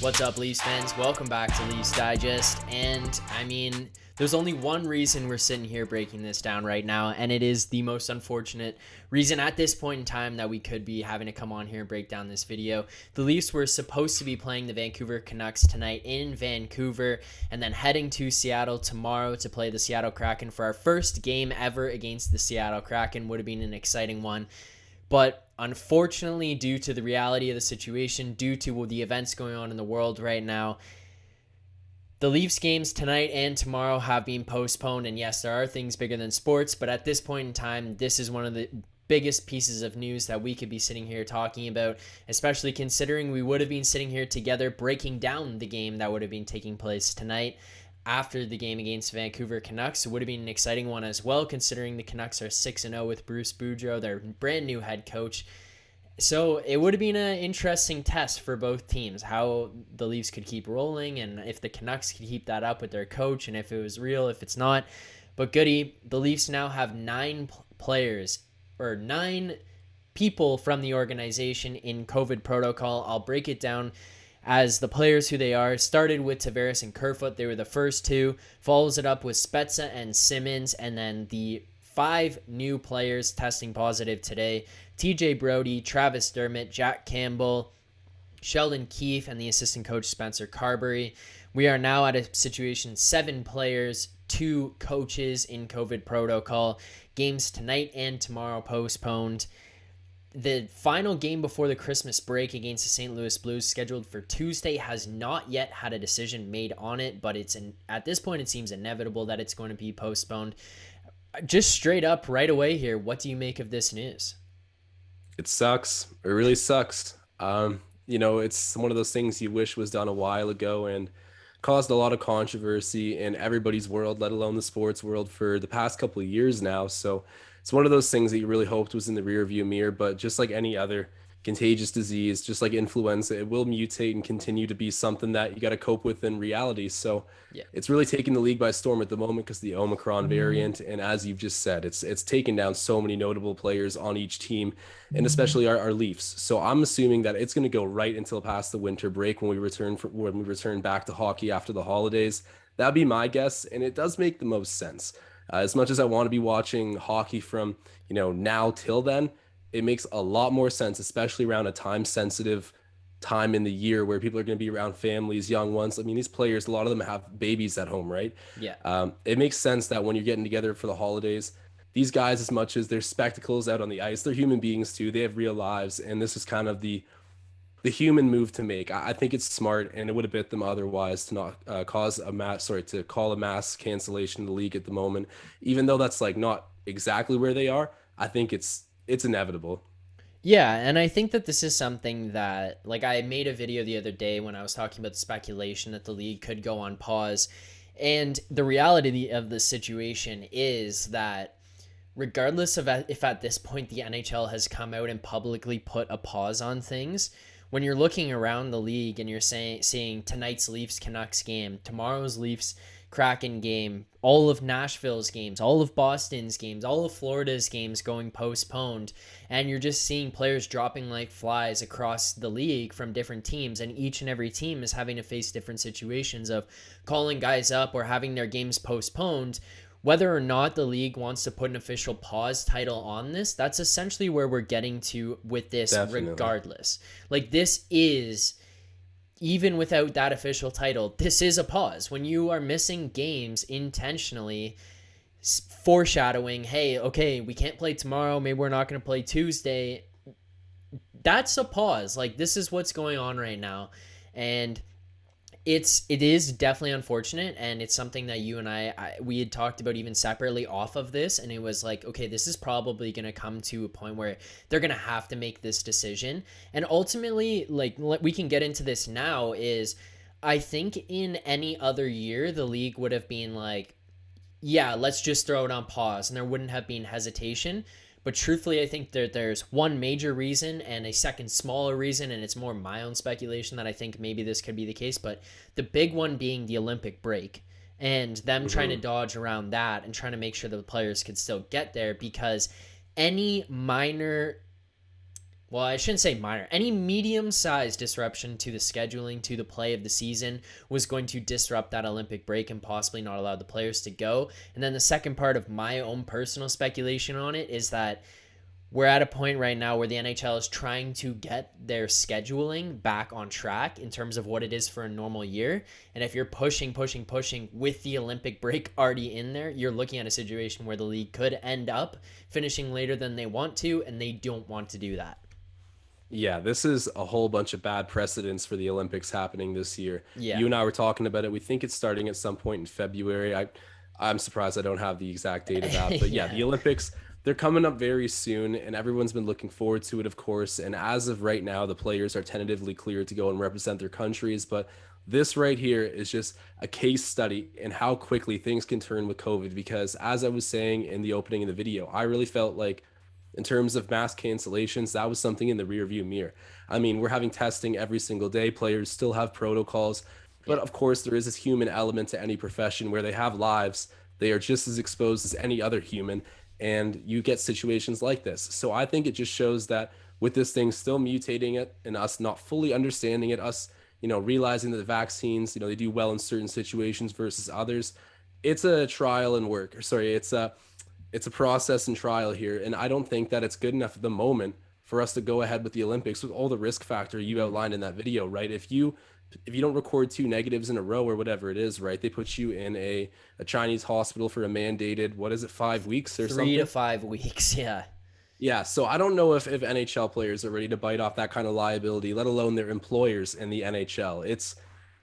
What's up, Leafs fans? Welcome back to Leafs Digest. And there's only one reason we're sitting here breaking this down right now, and it is the most unfortunate reason at this point in time that we could be having to come on here and break down this video. The Leafs were supposed to be playing the Vancouver Canucks tonight in Vancouver, and then heading to Seattle tomorrow to play the Seattle Kraken for our first game ever against the Seattle Kraken. Would have been an exciting one. But unfortunately, due to the reality of the situation, due to the events going on in the world right now, the Leafs games tonight and tomorrow have been postponed. And yes, there are things bigger than sports, but at this point in time, this is one of the biggest pieces of news that we could be sitting here talking about, especially considering we would have been sitting here together breaking down the game that would have been taking place tonight after the game against Vancouver Canucks. It would have been an exciting one as well, considering the Canucks are 6-0 with Bruce Boudreau, their brand new head coach. So it would have been an interesting test for both teams, how the Leafs could keep rolling and if the Canucks could keep that up with their coach and if it was real, if it's not. But goody, the Leafs now have 9 people from the organization in COVID protocol. I'll break it down as the players who they are. Started with Tavares and Kerfoot. They were the first two. Follows it up with Spezza and Simmons. And then the 5 new players testing positive today: TJ Brody, Travis Dermott, Jack Campbell, Sheldon Keefe, and the assistant coach Spencer Carberry. We are now at a situation 7 players, 2 coaches in COVID protocol. Games tonight and tomorrow postponed. The final game before the Christmas break against the St. Louis Blues, scheduled for Tuesday, has not yet had a decision made on it, but at this point it seems inevitable that it's going to be postponed. Just straight up right away here, what do you make of this news? It sucks. It really sucks. It's one of those things you wish was done a while ago and caused a lot of controversy in everybody's world, let alone the sports world, for the past couple of years now. So it's one of those things that you really hoped was in the rearview mirror, but just like any other contagious disease, just like influenza, it will mutate and continue to be something that you got to cope with in reality. So Yeah. it's really taking the league by storm at the moment because the Omicron variant, and as you've just said, it's taken down so many notable players on each team, and especially our Leafs. So I'm assuming that it's going to go right until past the winter break when we return back to hockey after the holidays. That'd be my guess, and it does make the most sense. As much as I want to be watching hockey from, now till then, it makes a lot more sense, especially around a time-sensitive time in the year where people are going to be around families, young ones. I mean, these players, a lot of them have babies at home, right? Yeah. It makes sense that when you're getting together for the holidays, these guys, as much as they're spectacles out on the ice, they're human beings too. They have real lives, and this is kind of the human move to make. I think it's smart, and it would have bit them otherwise to not to call a mass cancellation in the league at the moment. Even though that's like not exactly where they are, I think it's inevitable. Yeah, and I think that this is something that, like, I made a video the other day when I was talking about the speculation that the league could go on pause. And the reality of the situation is that regardless of if at this point the NHL has come out and publicly put a pause on things, when you're looking around the league and you're seeing tonight's Leafs Canucks game, tomorrow's Leafs Kraken game, all of Nashville's games, all of Boston's games, all of Florida's games going postponed, and you're just seeing players dropping like flies across the league from different teams, and each and every team is having to face different situations of calling guys up or having their games postponed. Whether or not the league wants to put an official pause title on this, that's essentially where we're getting to with this. Definitely. Regardless. Like, this is, even without that official title, this is a pause. When you are missing games intentionally, foreshadowing, hey, okay, we can't play tomorrow, maybe we're not going to play Tuesday, that's a pause. Like, this is what's going on right now. And it is definitely unfortunate, and it's something that you and we had talked about even separately off of this, and it was like, okay, this is probably going to come to a point where they're going to have to make this decision. And ultimately, like, we can get into this now, is I think in any other year the league would have been like, yeah, let's just throw it on pause, and there wouldn't have been hesitation. But truthfully, I think that there's one major reason and a second smaller reason, and it's more my own speculation that I think maybe this could be the case. But the big one being the Olympic break and them trying to dodge around that and trying to make sure that the players could still get there, because any minor Well, I shouldn't say minor. Any medium sized disruption to the scheduling, to the play of the season, was going to disrupt that Olympic break and possibly not allow the players to go. And then the second part of my own personal speculation on it is that we're at a point right now where the NHL is trying to get their scheduling back on track in terms of what it is for a normal year. And if you're pushing with the Olympic break already in there, you're looking at a situation where the league could end up finishing later than they want to, and they don't want to do that. Yeah, this is a whole bunch of bad precedents for the Olympics happening this year. Yeah. You and I were talking about it. We think it's starting at some point in February. I'm surprised I don't have the exact date of that. But yeah, Yeah. the Olympics, they're coming up very soon, and everyone's been looking forward to it, of course. And as of right now, the players are tentatively cleared to go and represent their countries. But this right here is just a case study in how quickly things can turn with COVID. Because as I was saying in the opening of the video, I really felt like in terms of mass cancellations, that was something in the rearview mirror. I mean, we're having testing every single day. Players still have protocols, but Yeah. of course, there is this human element to any profession where they have lives. They are just as exposed as any other human, and you get situations like this. So I think it just shows that with this thing still mutating it and us not fully understanding it, us realizing that the vaccines, they do well in certain situations versus others. It's a trial and work. Or sorry, it's a process and trial here, and I don't think that it's good enough at the moment for us to go ahead with the Olympics with all the risk factor you Mm-hmm. outlined in that video, right? If you don't record two negatives in a row or whatever it is, right? They put you in a Chinese hospital for a mandated, what is it, 5 weeks or 3 to 5 weeks. Yeah. yeah, so I don't know if NHL players are ready to bite off that kind of liability, let alone their employers in the NHL. It's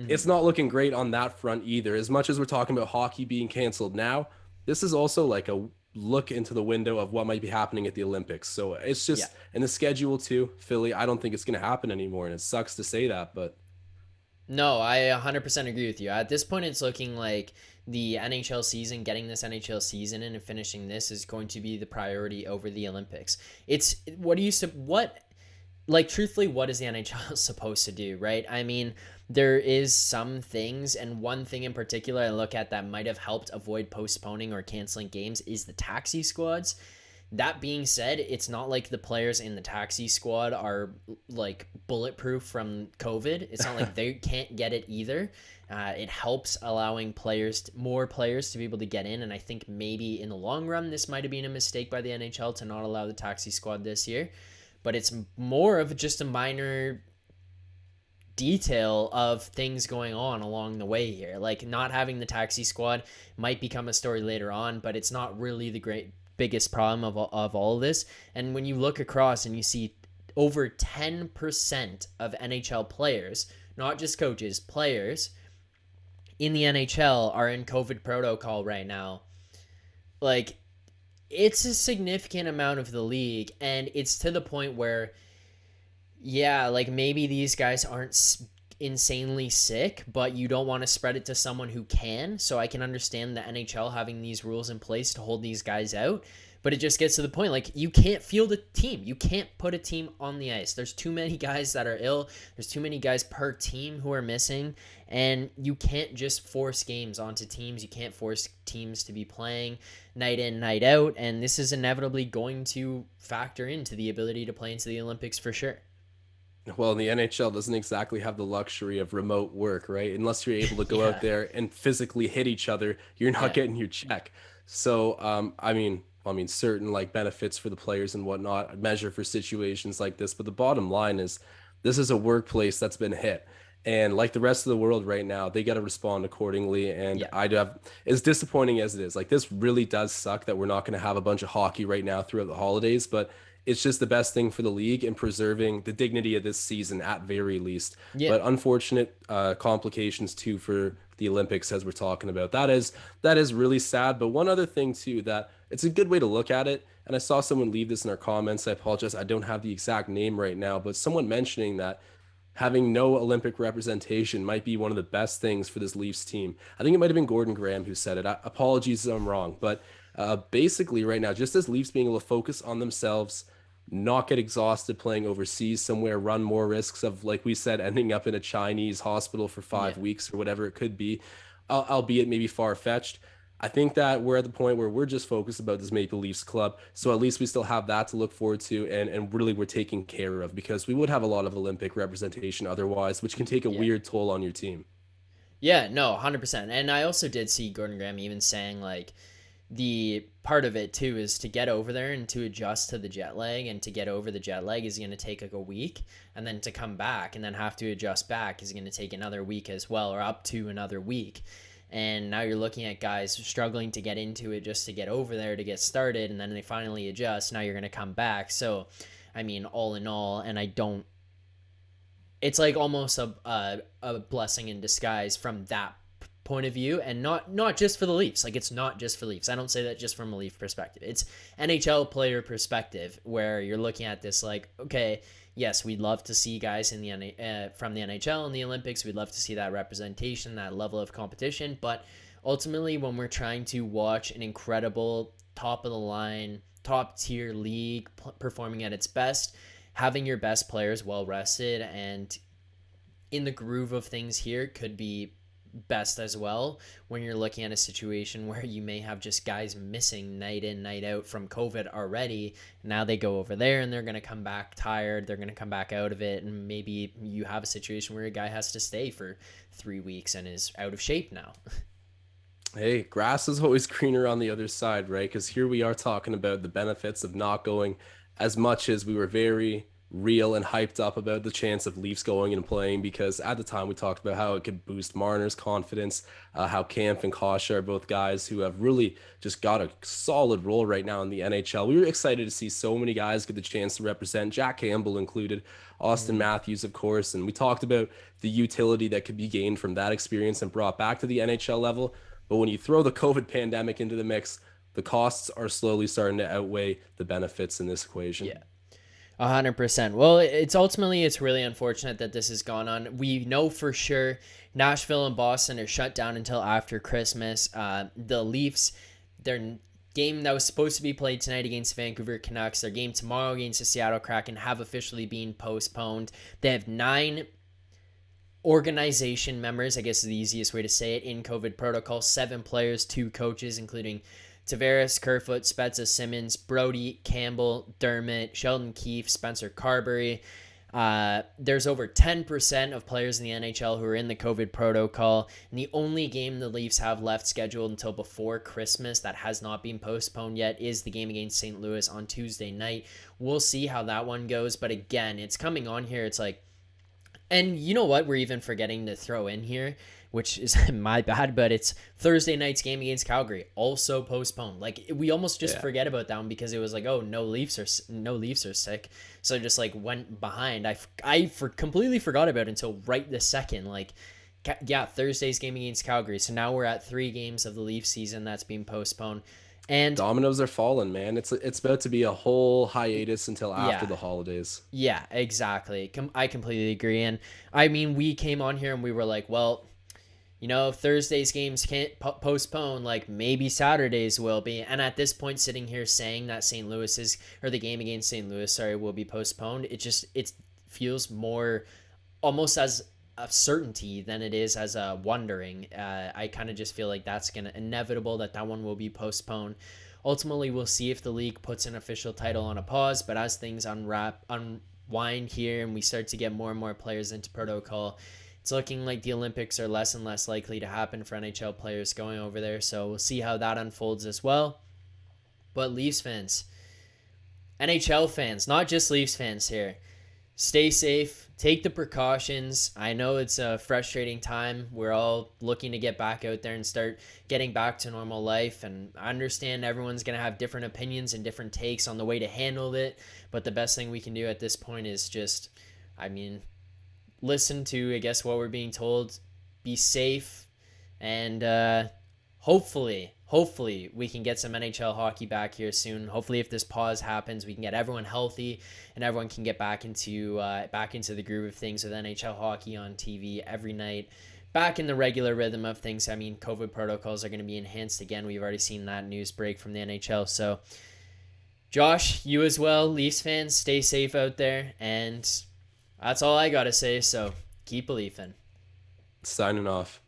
Mm-hmm. not looking great on that front either. As much as we're talking about hockey being canceled now, this is also like a look into the window of what might be happening at the Olympics. So it's Yeah. just in the schedule too, Philly. I don't think it's going to happen anymore, and it sucks to say that, but No, I 100% agree with you. At this point, it's looking like the NHL season, getting this NHL season in and finishing this is going to be the priority over the Olympics. It's what do you what like truthfully, what is the NHL supposed to do, right? I mean, there is some things, and one thing in particular I look at that might have helped avoid postponing or canceling games is the taxi squads. That being said, it's not like the players in the taxi squad are like bulletproof from COVID. It's not like they can't get it either. It helps allowing more players to be able to get in, and I think maybe in the long run this might have been a mistake by the NHL to not allow the taxi squad this year. But it's more of just a minor detail of things going on along the way here. Like not having the taxi squad might become a story later on, but it's not really the great biggest problem of all of this. And when you look across and you see over 10% of NHL players, not just coaches, players in the NHL are in COVID protocol right now. Like it's a significant amount of the league, and it's to the point where yeah, like maybe these guys aren't insanely sick, but you don't want to spread it to someone who can. So I can understand the NHL having these rules in place to hold these guys out. But it just gets to the point like you can't field a team. You can't put a team on the ice. There's too many guys that are ill. There's too many guys per team who are missing. And you can't just force games onto teams. You can't force teams to be playing night in, night out. And this is inevitably going to factor into the ability to play into the Olympics for sure. well, the NHL doesn't exactly have the luxury of remote work, right? Unless you're able to go out Yeah. there and physically hit each other, you're not Yeah. getting your check. So, I mean, certain like benefits for the players and whatnot measure for situations like this. But the bottom line is, this is a workplace that's been hit, and like the rest of the world right now, they got to respond accordingly. And Yeah. I do have, as disappointing as it is, like this really does suck that we're not going to have a bunch of hockey right now throughout the holidays, but it's just the best thing for the league and preserving the dignity of this season at very least. Yeah. But unfortunate complications too for the Olympics as we're talking about. That is really sad. But one other thing too, that it's a good way to look at it. And I saw someone leave this in our comments. I apologize. I don't have the exact name right now, but someone mentioning that having no Olympic representation might be one of the best things for this Leafs team. I think it might have been Gordon Graham who said it. Apologies if I'm wrong, but basically right now, just as Leafs being able to focus on themselves, not get exhausted playing overseas somewhere, run more risks of, like we said, ending up in a Chinese hospital for five Yeah. weeks or whatever it could be, albeit maybe far fetched. I think that we're at the point where we're just focused about this Maple Leafs club. So at least we still have that to look forward to, and really we're taken care of, because we would have a lot of Olympic representation otherwise, which can take a Yeah. weird toll on your team. Yeah, no, 100%. And I also did see Gordon Graham even saying, like, the part of it too is to get over there and to adjust to the jet lag, and to get over the jet lag is going to take like a week, and then to come back and then have to adjust back is going to take another week as well, or up to another week. And now you're looking at guys struggling to get into it just to get over there to get started, and then they finally adjust. Now you're going to come back. So I mean, all in all, and I don't, it's like almost a blessing in disguise from that point of view, and not just for the Leafs. Like, it's not just for Leafs. I don't say that just from a Leaf perspective. It's NHL player perspective, where you're looking at this like, okay, yes, we'd love to see guys in the from the NHL in the Olympics. We'd love to see that representation, that level of competition. But ultimately, when we're trying to watch an incredible top of the line, top tier league performing at its best, having your best players well rested and in the groove of things here could be best as well, when you're looking at a situation where you may have just guys missing night in, night out from COVID already. Now they go over there and they're going to come back tired. They're going to come back out of it. And maybe you have a situation where a guy has to stay for 3 weeks and is out of shape now. Hey, grass is always greener on the other side, right? Because here we are talking about the benefits of not going, as much as we were very real and hyped up about the chance of Leafs going and playing. Because at the time we talked about how it could boost Marner's confidence, how Kampf and Kasha are both guys who have really just got a solid role right now in the NHL. We were excited to see so many guys get the chance to represent, Jack Campbell included, Austin Mm, Matthews, of course. And we talked about the utility that could be gained from that experience and brought back to the NHL level. But when you throw the COVID pandemic into the mix, the costs are slowly starting to outweigh the benefits in this equation. yeah. 100%. Well, it's really unfortunate that this has gone on. We know for sure Nashville and Boston are shut down until after Christmas. The Leafs, their game that was supposed to be played tonight against Vancouver Canucks, their game tomorrow against the Seattle Kraken, have officially been postponed. They have 9 organization members, I guess is the easiest way to say it, in COVID protocol. 7 players, 2 coaches, including Tavares, Kerfoot, Spezza, Simmons, Brody, Campbell, Dermott, Sheldon Keefe, Spencer Carberry. There's over 10% of players in the NHL who are in the COVID protocol. And the only game the Leafs have left scheduled until before Christmas that has not been postponed yet is the game against St. Louis on Tuesday night. We'll see how that one goes. But again, it's coming on here. It's like, and you know what we're even forgetting to throw in here, which is my bad, but it's Thursday night's game against Calgary, also postponed. Like, we almost just Yeah. forget about that one because it was like, oh, no Leafs are sick, so I just like went behind. Completely forgot about it until right this second. Like, yeah, Thursday's game against Calgary. So now we're at 3 games of the Leafs season that's being postponed, and Dominoes are falling, man. It's about to be a whole hiatus until after yeah. the holidays. Yeah, exactly. I completely agree. And I mean, we came on here and we were like, well, Thursday's games can't postpone. Like, maybe Saturday's will be. And at this point, sitting here saying that the game against St. Louis, sorry, will be postponed, it feels more almost as a certainty than it is as a wondering. I kind of just feel like that's inevitable that one will be postponed. Ultimately, we'll see if the league puts an official title on a pause. But as things unwind here and we start to get more and more players into protocol, it's looking like the Olympics are less and less likely to happen for NHL players going over there. So we'll see how that unfolds as well. But Leafs fans, NHL fans, not just Leafs fans here, stay safe, take the precautions. I know it's a frustrating time. We're all looking to get back out there and start getting back to normal life. And I understand everyone's going to have different opinions and different takes on the way to handle it. But the best thing we can do at this point is just, listen to, I guess, what we're being told, be safe, and hopefully we can get some NHL hockey back here soon. Hopefully, if this pause happens, we can get everyone healthy and everyone can get back into the groove of things with NHL hockey on TV every night. Back in the regular rhythm of things. COVID protocols are going to be enhanced again. We've already seen that news break from the NHL. So, Josh, you as well, Leafs fans, stay safe out there, and that's all I got to say, so keep believing. Signing off.